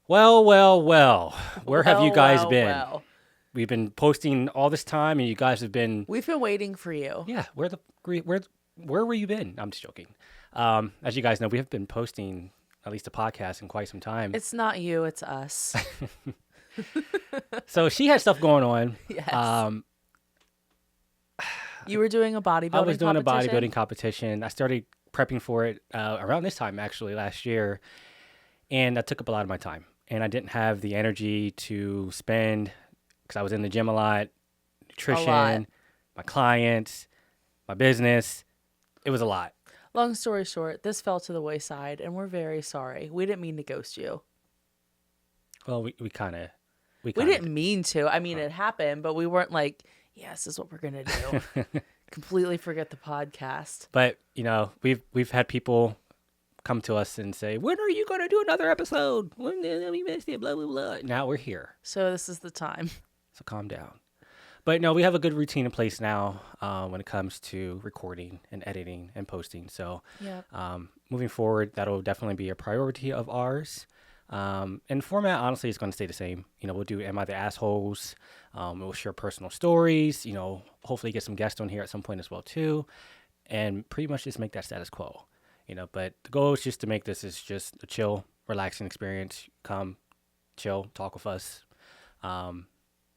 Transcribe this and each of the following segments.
Well. Where have you guys been? Well. We've been posting all this time, and you guys have been. We've been waiting for you. Yeah, where were you been? I'm just joking. As you guys know, we have been posting at least a podcast in quite some time. It's not you, it's us. So she had stuff going on. Yes. You were doing a bodybuilding I was doing a competition? bodybuilding competition. I started prepping for it around this time, actually, last year. And that took up a lot of my time. And I didn't have the energy to spend because I was in the gym a lot, nutrition, my clients, my business. It was a lot. Long story short, this fell to the wayside, and we're very sorry. We didn't mean to ghost you. Well, we kind of. We didn't mean to. I mean, it happened, but we weren't like, yeah, this is what we're going to do. Completely forget the podcast. But, we've had people come to us and say, when are you going to do another episode? When we missed it, blah, blah, blah. Now we're here. So this is the time. So calm down. But no, we have a good routine in place now when it comes to recording and editing and posting. So moving forward, that'll definitely be a priority of ours. And the format, honestly, is going to stay the same. We'll do Am I the Assholes? We'll share personal stories, hopefully get some guests on here at some point as well, too. And pretty much just make that status quo, But the goal is just to make this is just a chill, relaxing experience. Come, chill, talk with us.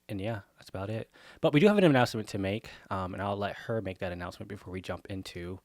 And yeah, that's about it. But we do have an announcement to make, and I'll let her make that announcement before we jump into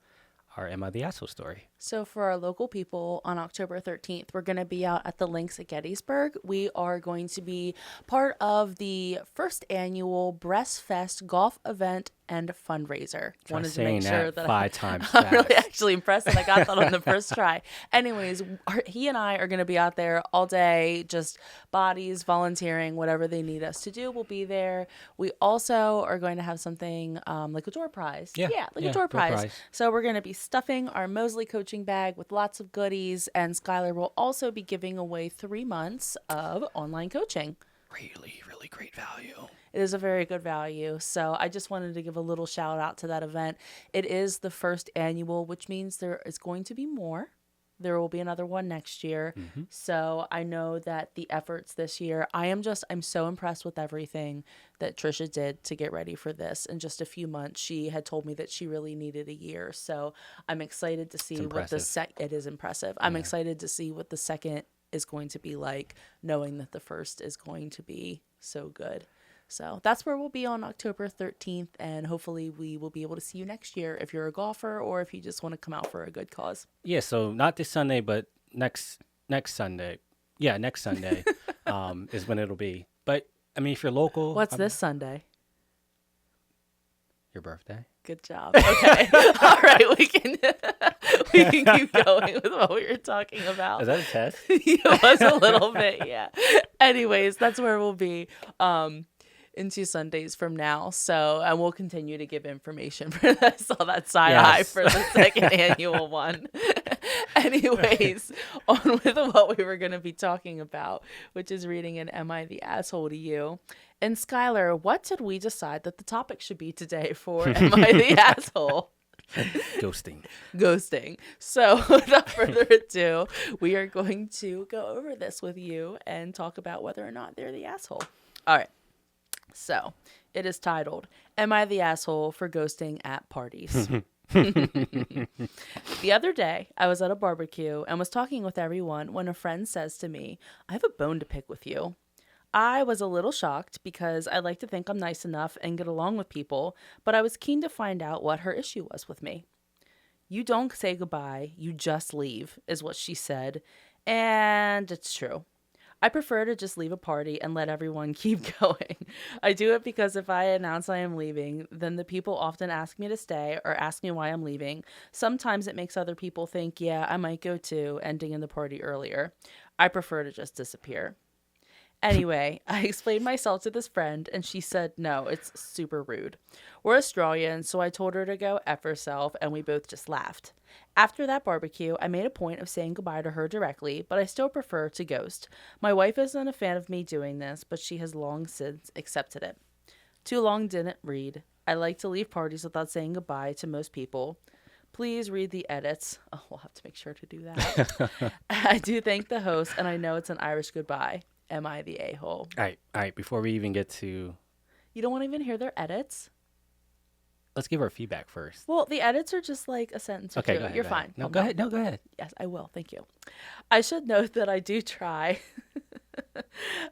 our Am I the Asshole story. So for our local people, on October 13th, we're going to be out at the Links at Gettysburg. We are going to be part of the first annual Breast Fest golf event and fundraiser. Wanted to make sure that 5 times I'm really actually impressed that I got that on the first try. Anyways, he and I are going to be out there all day, just bodies, volunteering, whatever they need us to do, we'll be there. We also are going to have something like a door prize. Yeah, a door prize. So we're going to be stuffing our Mosley coaching bag with lots of goodies, and Skylar will also be giving away 3 months of online coaching. Really, really great value. It is a very good value. So I just wanted to give a little shout out to that event. It is the first annual, which means there is going to be more. There will be another one next year. Mm-hmm. So I know that the efforts this year, I'm so impressed with everything that Trisha did to get ready for this. In just a few months, she had told me that she really needed a year. So I'm excited to see what it is impressive. I'm excited to see what the second is going to be like, knowing that the first is going to be so good. So that's where we'll be on October 13th, and hopefully we will be able to see you next year if you're a golfer or if you just want to come out for a good cause. Yeah, so not this Sunday, but next Sunday. Yeah, next Sunday is when it'll be. But, I mean, if you're local... What's this Sunday? Your birthday. Good job. Okay. All right, we can keep going with what we were talking about. Is that a test? It was a little bit, yeah. Anyways, that's where we'll be. In 2 Sundays from now. So, and we'll continue to give information for that. I saw that side eye for the second annual one. Anyways, on with what we were going to be talking about, which is reading an Am I the Asshole to You? And Skylar, what did we decide that the topic should be today for Am I the Asshole? Ghosting. So without further ado, we are going to go over this with you and talk about whether or not they're the asshole. All right. So, it is titled, Am I the Asshole for Ghosting at Parties? The other day, I was at a barbecue and was talking with everyone when a friend says to me, I have a bone to pick with you. I was a little shocked because I like to think I'm nice enough and get along with people, but I was keen to find out what her issue was with me. You don't say goodbye, you just leave, is what she said, and it's true. I prefer to just leave a party and let everyone keep going. I do it because if I announce I am leaving, then the people often ask me to stay or ask me why I'm leaving. Sometimes it makes other people think, yeah, I might go too, ending in the party earlier. I prefer to just disappear. Anyway, I explained myself to this friend, and she said, no, it's super rude. We're Australian, so I told her to go F herself, and we both just laughed. After that barbecue, I made a point of saying goodbye to her directly, but I still prefer to ghost. My wife isn't a fan of me doing this, but she has long since accepted it. Too long didn't read. I like to leave parties without saying goodbye to most people. Please read the edits. Oh, we'll have to make sure to do that. I do thank the host, and I know it's an Irish goodbye. Am I the a-hole? All right. Before we even get to... You don't want to even hear their edits? Let's give our feedback first. Well, the edits are just like a sentence or two. Go ahead, You're go fine. ahead. No, go ahead. No, go ahead. Yes, I will. Thank you. I should note that I do try.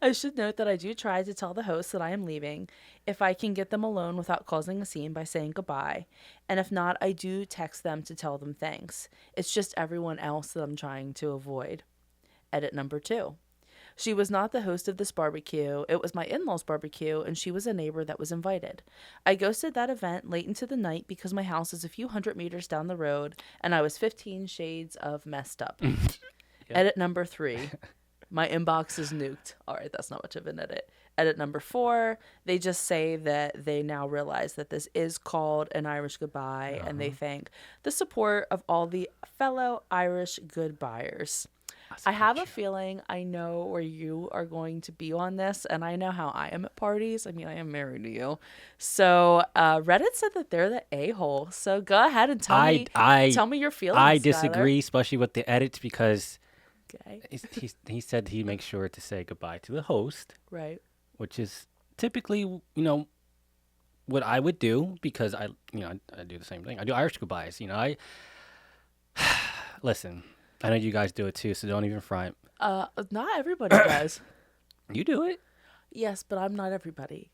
I should note that I do try to tell the host that I am leaving if I can get them alone without causing a scene by saying goodbye. And if not, I do text them to tell them thanks. It's just everyone else that I'm trying to avoid. Edit number 2. She was not the host of this barbecue. It was my in-laws' barbecue, and she was a neighbor that was invited. I ghosted that event late into the night because my house is a few hundred meters down the road, and I was 15 shades of messed up. Yep. Edit number 3. My inbox is nuked. All right, that's not much of an edit. Edit number 4. They just say that they now realize that this is called an Irish goodbye, and they thank the support of all the fellow Irish goodbyers. I have a feeling I know where you are going to be on this, and I know how I am at parties. I mean, I am married to you. So Reddit said that they're the a-hole. So go ahead and tell me your feelings, I disagree, especially with the edits, because okay. he said he makes sure to say goodbye to the host. Right. Which is typically, what I would do, because I do the same thing. I do Irish goodbyes. Listen, I know you guys do it too, so don't even front. Not everybody does. You do it? Yes, but I'm not everybody.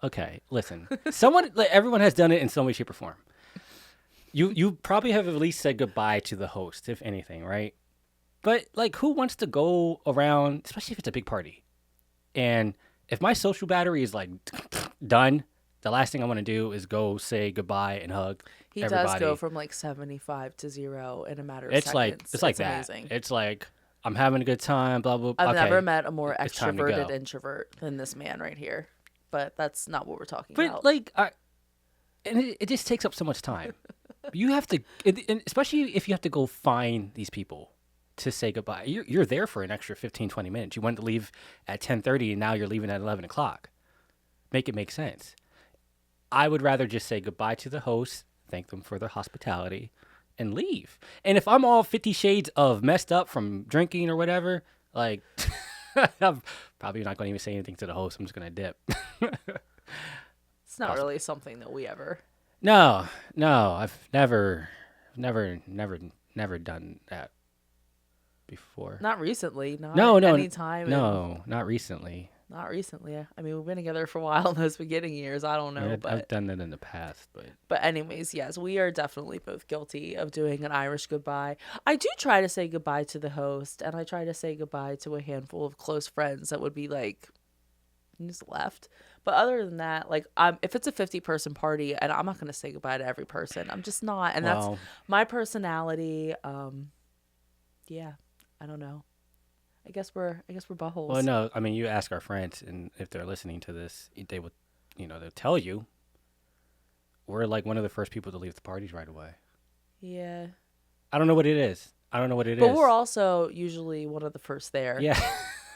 Okay, listen. Everyone has done it in some way, shape, or form. You probably have at least said goodbye to the host, if anything, right? But who wants to go around, especially if it's a big party? And if my social battery is done, the last thing I want to do is go say goodbye and hug. He everybody. Does go from 75 to 0 in a matter of seconds. It's like that. Amazing. It's like, I'm having a good time, blah, blah, blah. I've never met a more extroverted introvert than this man right here. But that's not what we're talking about. And it just takes up so much time. You have to, especially if you have to go find these people to say goodbye. You're there for an extra 15, 20 minutes. You wanted to leave at 10:30 and now you're leaving at 11 o'clock. Make it make sense. I would rather just say goodbye to the host, thank them for their hospitality, and leave. And if I'm all 50 shades of messed up from drinking or whatever, I'm probably not going to even say anything to the host. I'm just going to dip. It's not really something that we ever... No, I've never done that before. Not recently. No. Anytime. No, not recently. Not recently. I mean, we've been together for a while in those beginning years. I don't know, yeah, but... I've done that in the past, but... But anyways, yes, we are definitely both guilty of doing an Irish goodbye. I do try to say goodbye to the host, and I try to say goodbye to a handful of close friends that would be just left. But other than that, if it's a 50-person party, and I'm not going to say goodbye to every person. I'm just not. And that's my personality. Yeah, I don't know. I guess we're buttholes. Well, no, I mean, you ask our friends, and if they're listening to this, they would, they'll tell you we're one of the first people to leave the parties right away. Yeah. I don't know what it is. But we're also usually one of the first there. Yeah.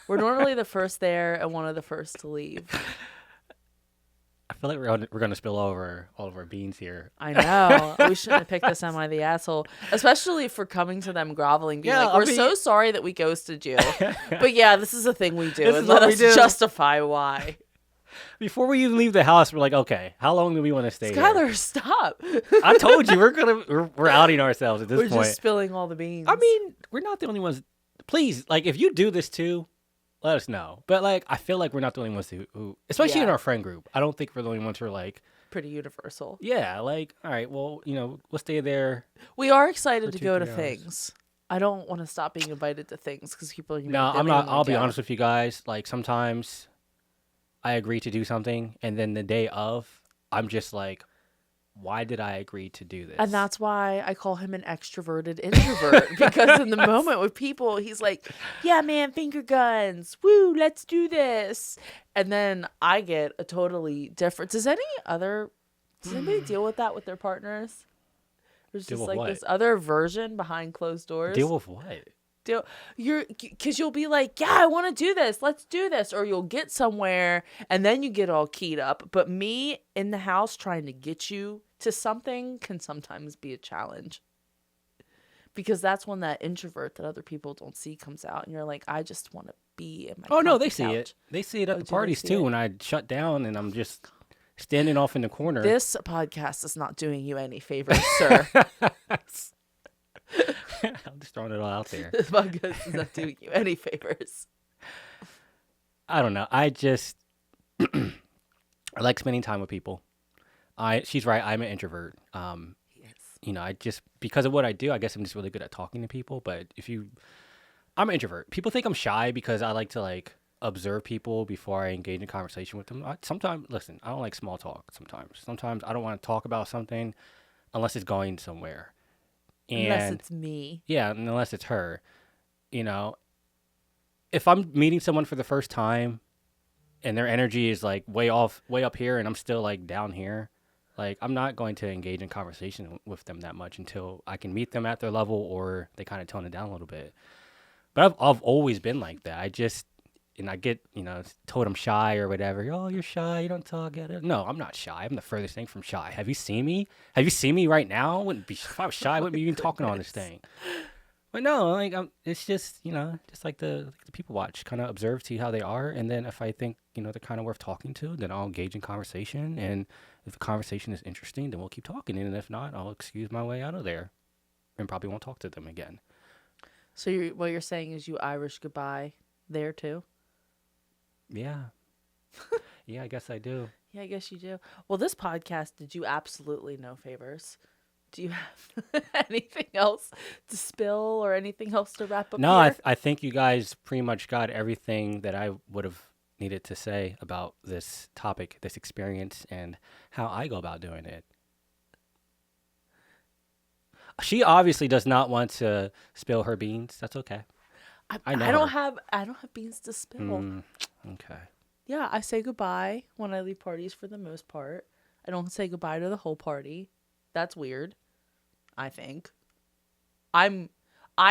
We're normally the first there and one of the first to leave. I feel like we're going to spill over all of our beans here. I know. We shouldn't have picked this Am I the Asshole? Especially for coming to them groveling, being we're so sorry that we ghosted you. But yeah, this is a thing we do. And let us justify why. Before we even leave the house, we're like, okay, how long do we want to stay here? Skylar, stop. I told you, we're outing ourselves at this point. We're just spilling all the beans. I mean, we're not the only ones. Please, if you do this too, let us know. But I feel like we're not the only ones who especially in our friend group. I don't think we're the only ones who are pretty universal. Yeah, all right, well, we'll stay there. We are excited to go to things. I don't want to stop being invited to things because people. No, I'm not. I'll be honest with you guys. Sometimes I agree to do something, and then the day of, I'm just why did I agree to do this? And that's why I call him an extroverted introvert. Because in the moment with people, he's like, yeah, man, finger guns. Woo, let's do this. And then I get a totally different... Does anybody deal with that with their partners? There's just this other version behind closed doors. Deal with what? Because you'll be like, yeah, I want to do this. Let's do this. Or you'll get somewhere and then you get all keyed up. But me in the house trying to get you to something can sometimes be a challenge. Because that's when that introvert that other people don't see comes out, and you're like, I just want to be in my Oh no, they couch. see it. They see it at the parties too. When I shut down and I'm just standing off in the corner. This podcast is not doing you any favors, sir. I'm just throwing it all out there. This podcast is not doing you any favors. I don't know. I just I like spending time with people. She's right. I'm an introvert. I just, because of what I do, I guess I'm just really good at talking to people. But I'm an introvert. People think I'm shy because I like to like observe people before I engage in conversation with them. Sometimes, listen, I don't like small talk. Sometimes I don't want to talk about something unless it's going somewhere. Unless it's me. Yeah, unless it's her. If I'm meeting someone for the first time and their energy is like way up here and I'm still like down here, like I'm not going to engage in conversation with them that much until I can meet them at their level or they kind of tone it down a little bit. But I've always been like that. I get, told I'm shy or whatever. Oh, you're shy. You don't talk. No, I'm not shy. I'm the furthest thing from shy. Have you seen me? Have you seen me right now? If I was shy, I wouldn't be even talking on this thing. But no, like it's just, just like the people watch, kind of observe, see how they are. And then if I think, they're kind of worth talking to, then I'll engage in conversation. And if the conversation is interesting, then we'll keep talking. And if not, I'll excuse my way out of there and probably won't talk to them again. So what you're saying is you Irish goodbye there too? Yeah. Yeah, I guess I do. Yeah, I guess you do. Well, this podcast did you absolutely no favors. Do you have anything else to spill or anything else to wrap up? No, here? I think you guys pretty much got everything that I would have needed to say about this topic, this experience, and how I go about doing it. She obviously does not want to spill her beans. That's okay. I don't have beans to spill. Okay. Yeah, I say goodbye when I leave parties for the most part. I don't say goodbye to the whole party. That's weird, I think. I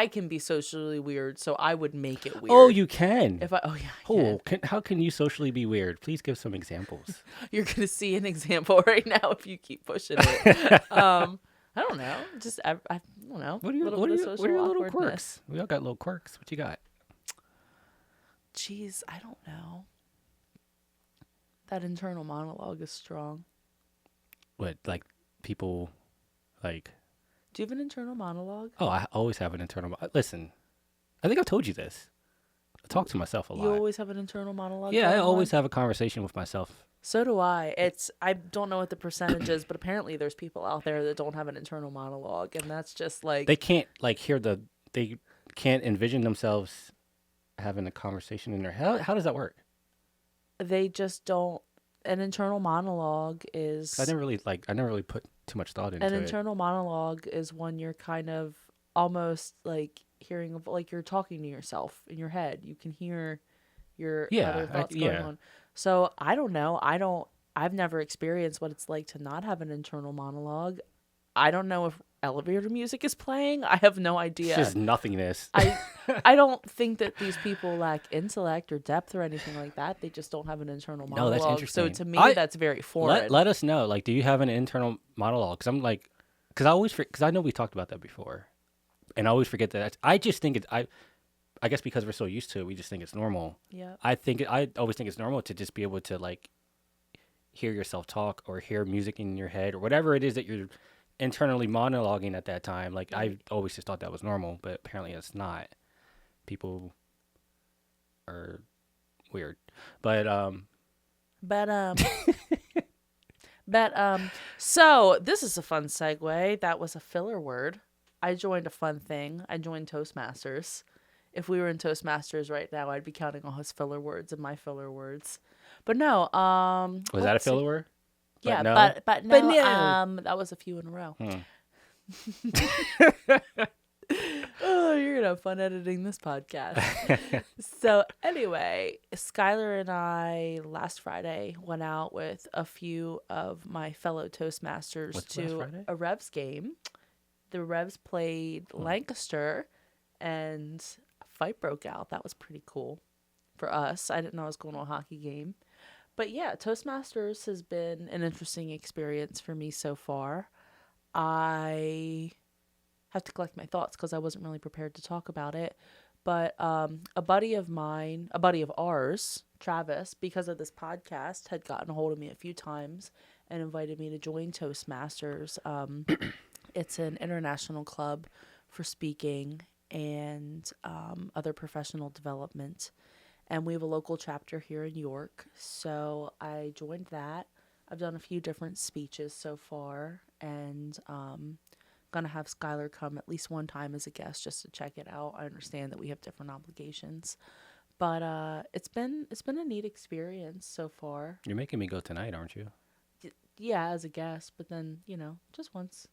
can be socially weird, so I would make it weird. Oh, you can. How can you socially be weird? Please give some examples. You're gonna see an example right now if you keep pushing it. I don't know. Just I don't know. What are your little quirks? We all got little quirks. What you got? Jeez, I don't know. That internal monologue is strong. What, like people, like? Do you have an internal monologue? Oh, I always have an internal. Listen, I think I've told you this. I talk to myself a lot. You always have an internal monologue? Yeah, I always have a conversation with myself. So do I. I don't know what the percentage is, but apparently there's people out there that don't have an internal monologue, and that's just like they can't they can't envision themselves having a conversation in their head. How does that work? They just don't. An internal monologue is. I never really put too much thought into it. An internal monologue is when you're kind of almost like hearing, like you're talking to yourself in your head. You can hear your other thoughts going on. So I don't know. I've never experienced what it's like to not have an internal monologue. I don't know if elevator music is playing. I have no idea. It's just nothingness. I don't think that these people lack intellect or depth or anything like that. They just don't have an internal monologue. No, that's interesting. So to me, that's very foreign. Let us know. Like, do you have an internal monologue? Because I'm like, because I know we talked about that before, and I always forget that. I just think it's I guess because we're so used to it, we just think it's normal. Yeah. I always think it's normal to just be able to like hear yourself talk or hear music in your head or whatever it is that you're internally monologuing at that time. Like I always just thought that was normal, but apparently it's not. People are weird, but so this is a fun segue. That was a filler word. I joined a fun thing. I joined Toastmasters. If we were in Toastmasters right now, I'd be counting all his filler words and my filler words. But no, was that a filler word? Yeah, but no, that was a few in a row. Oh, you're gonna have fun editing this podcast. So anyway, Skylar and I last Friday went out with a few of my fellow Toastmasters to a Revs game. The Revs played Lancaster, and a fight broke out. That was pretty cool for us. I didn't know I was going to a hockey game. But yeah, Toastmasters has been an interesting experience for me so far. I have to collect my thoughts because I wasn't really prepared to talk about it. But a buddy of mine, a buddy of ours, Travis, because of this podcast, had gotten a hold of me a few times and invited me to join Toastmasters. It's an international club for speaking and other professional development. And we have a local chapter here in York. So I joined that. I've done a few different speeches so far, and gonna have Skylar come at least one time as a guest just to check it out. I understand that we have different obligations, but it's been a neat experience so far. You're making me go tonight, aren't you? Yeah, as a guest, but then just once,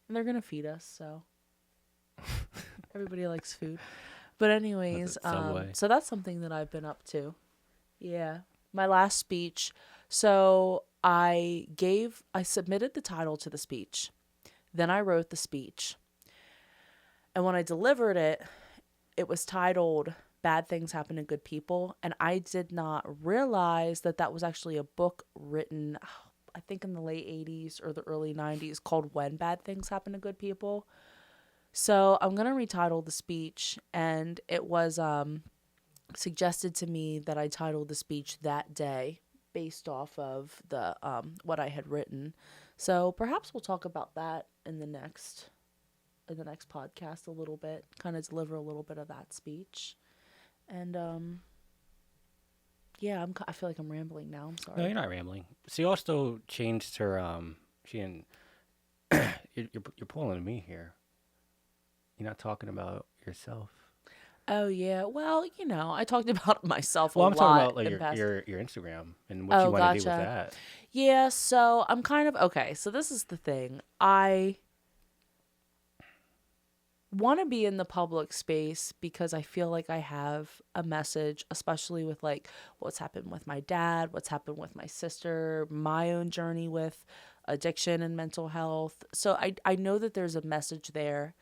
and they're gonna feed us, so everybody likes food. But anyways, so that's something that I've been up to. Yeah, my last speech. So I submitted the title to the speech. Then I wrote the speech. And when I delivered it, it was titled Bad Things Happen to Good People. And I did not realize that that was actually a book written, I think in the late 80s or the early 90s, called When Bad Things Happen to Good People. So I'm going to retitle the speech. And it was suggested to me that I titled the speech that day based off of the what I had written. So perhaps we'll talk about that in the next podcast a little bit, kind of deliver a little bit of that speech. And yeah, I feel like I'm rambling now. I'm sorry. No, you're not rambling. She also changed her she and you're pulling me here. You're not talking about yourself. Oh yeah, well, I talked about myself a lot. Well, I'm talking about like your Instagram and what you want to do with gotcha. that. Yeah, so I'm kind of okay. So this is the thing. I want to be in the public space because I feel like I have a message, especially with like what's happened with my dad, what's happened with my sister, my own journey with addiction and mental health. So I know that there's a message there.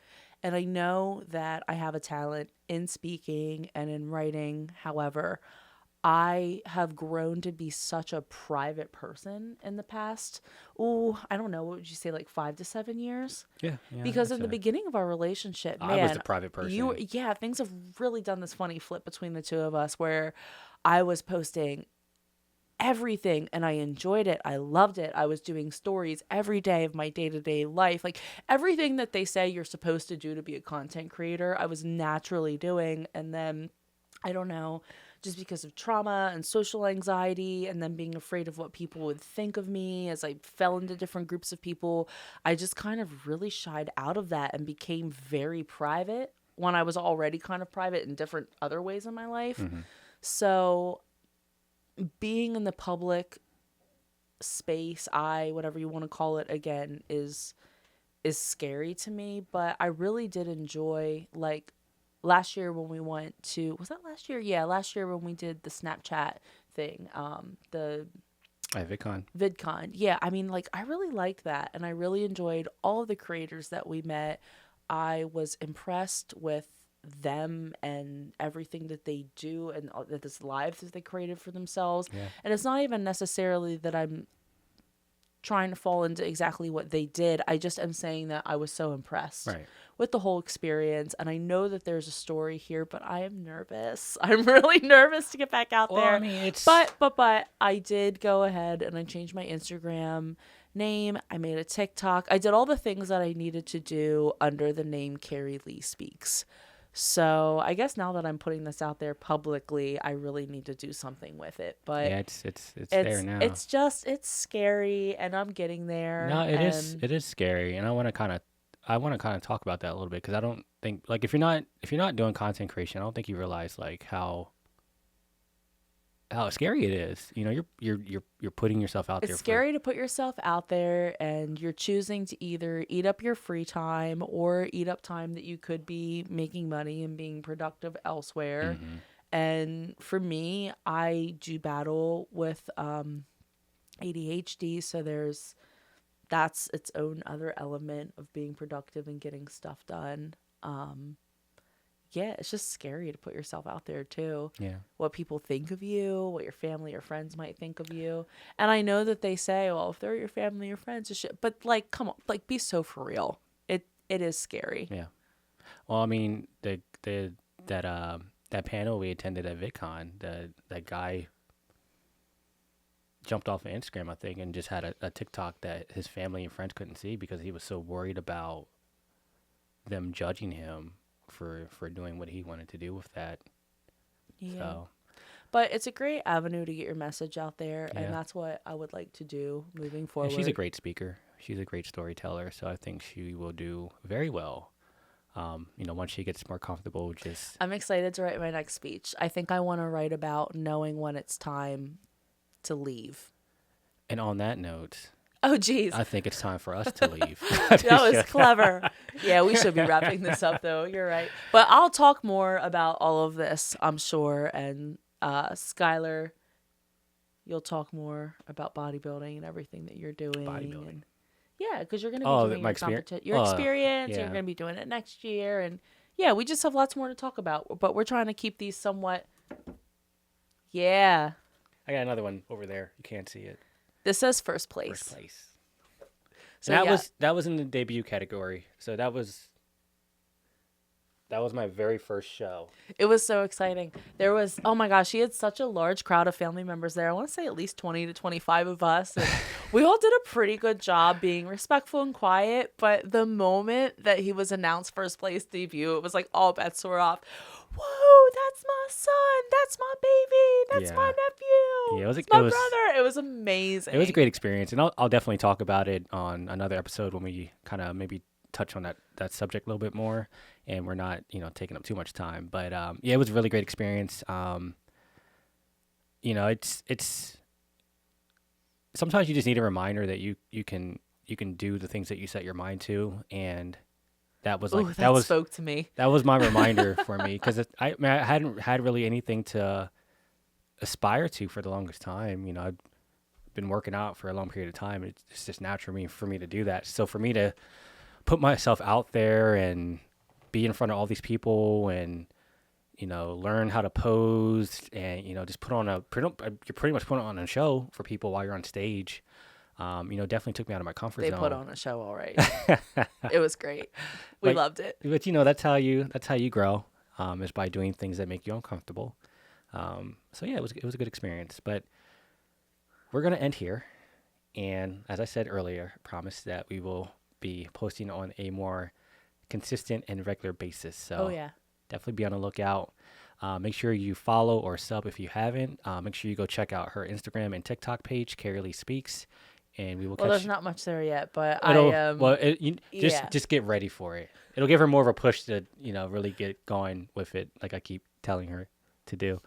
And I know that I have a talent in speaking and in writing. However, I have grown to be such a private person in the past. Oh, I don't know. What would you say, like 5 to 7 years? Yeah. Because in the beginning of our relationship, man, I was the private person. Things have really done this funny flip between the two of us where I was posting everything and I enjoyed it. I loved it. I was doing stories every day of my day-to-day life. Like everything that they say you're supposed to do to be a content creator, I was naturally doing. And then, I don't know, just because of trauma and social anxiety and then being afraid of what people would think of me as I fell into different groups of people, I just kind of really shied out of that and became very private when I was already kind of private in different other ways in my life. Mm-hmm. So being in the public space, whatever you want to call it again, is scary to me. But I really did enjoy, like, last year when we went to, was that last year? Yeah, last year when we did the Snapchat thing, VidCon. Yeah, I mean, like, I really liked that. And I really enjoyed all of the creators that we met. I was impressed with them and everything that they do and this life that they created for themselves. Yeah. And it's not even necessarily that I'm trying to fall into exactly what they did. I just am saying that I was so impressed with the whole experience. And I know that there's a story here, but I am nervous. I'm really nervous to get back out there. I mean, but I did go ahead and I changed my Instagram name. I made a TikTok. I did all the things that I needed to do under the name Carrie Lee Speaks. So I guess now that I'm putting this out there publicly, I really need to do something with it. But yeah, it's there now. It's scary, and I'm getting there. No, it is scary, and I want to kind of talk about that a little bit because I don't think, like, if you're not doing content creation, I don't think you realize like how scary it is. You're putting yourself out there. It's scary to put yourself out there, and you're choosing to either eat up your free time or eat up time that you could be making money and being productive elsewhere. Mm-hmm. And for me, I do battle with ADHD, so that's its own other element of being productive and getting stuff done. yeah, it's just scary to put yourself out there too. Yeah. What people think of you, what your family or friends might think of you. And I know that they say, well, if they're your family or friends, it's shit. But like, come on, like, be so for real. It is scary. Yeah. Well, I mean, that panel we attended at VidCon, that guy jumped off of Instagram, I think, and just had a TikTok that his family and friends couldn't see because he was so worried about them judging him for doing what he wanted to do with that. Yeah. So, but it's a great avenue to get your message out there, Yeah. and that's what I would like to do moving forward. and she's a great speaker. She's a great storyteller, so I think she will do very well. Once she gets more comfortable, just I'm excited to write my next speech. I think I want to write about knowing when it's time to leave. and on that note, Oh, geez. I think it's time for us to leave. That was clever. Yeah, we should be wrapping this up, though. You're right. But I'll talk more about all of this, I'm sure. And Skylar, you'll talk more about bodybuilding and everything that you're doing. Bodybuilding. And, yeah, because you're going to be doing my your experience. your experience. Yeah. You're going to be doing it next year. And, yeah, we just have lots more to talk about. But we're trying to keep these somewhat... Yeah. I got another one over there. You can't see it. This says first place. First place. So And that was in the debut category. So that was my very first show. It was so exciting. There was, oh my gosh, she had such a large crowd of family members there. I want to say at least 20 to 25 of us. And we all did a pretty good job being respectful and quiet. But the moment that he was announced first place debut, it was like all bets were off. Whoa, that's my son. That's my baby. That's my nephew. Yeah, it was my brother. It was amazing. It was a great experience. And I'll definitely talk about it on another episode when we kind of maybe touch on that subject a little bit more and we're not, taking up too much time. But yeah, it was a really great experience. It's sometimes you just need a reminder that you can do the things that you set your mind to, and that was like that spoke to me. That was my reminder for me because I hadn't had really anything to aspire to for the longest time. I've been working out for a long period of time. It's just natural for me to do that. So for me to put myself out there and be in front of all these people and learn how to pose and just you're pretty much putting on a show for people while you're on stage. Definitely took me out of my comfort zone. They put on a show, all right. It was great. We loved it. But that's how you grow, is by doing things that make you uncomfortable. So yeah, it was a good experience. But we're gonna end here, and as I said earlier, promise that we will be posting on a more consistent and regular basis. So definitely be on the lookout. Make sure you follow or sub if you haven't. Make sure you go check out her Instagram and TikTok page, Carrie Lee Speaks. And we will. Well, there's not much there yet, but just get ready for it. It'll give her more of a push to really get going with it, like I keep telling her to do.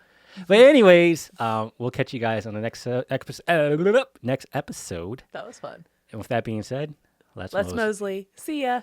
But anyways, we'll catch you guys on the next episode. That was fun. And with that being said, let's Mosley. See ya.